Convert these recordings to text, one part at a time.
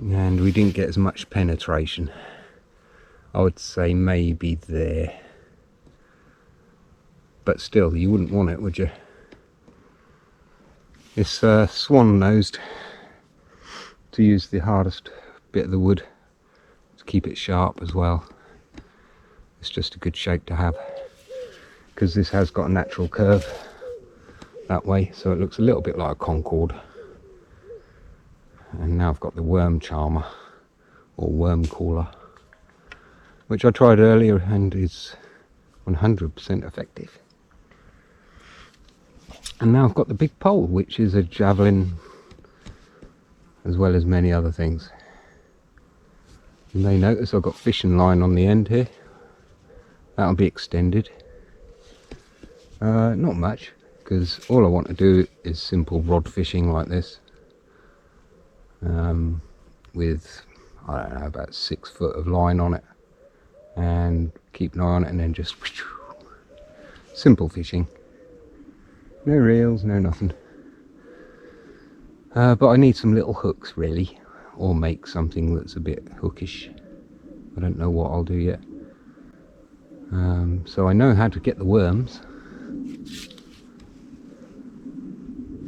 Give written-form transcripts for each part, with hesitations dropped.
And we didn't get as much penetration. I would say maybe there. But still, you wouldn't want it, would you? It's swan-nosed, to use the hardest bit of the wood to keep it sharp as well. It's just a good shape to have, because this has got a natural curve that way, so it looks a little bit like a Concord. And now I've got the worm charmer, or worm caller, which I tried earlier and is 100% effective. And now I've got the big pole, which is a Javelin, as well as many other things. You may notice I've got fishing line on the end here. That'll be extended. Not much, because all I want to do is simple rod fishing like this. With, I don't know, about 6 foot of line on it, and keep an eye on it, and then just simple fishing. No reels, no nothing. But I need some little hooks really, or make something that's a bit hookish. I don't know what I'll do yet. So I know how to get the worms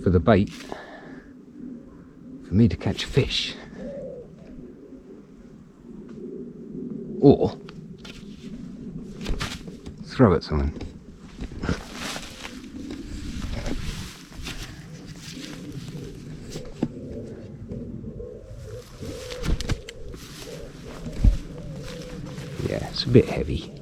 for the bait for me to catch fish, or throw at someone. Yeah, it's a bit heavy.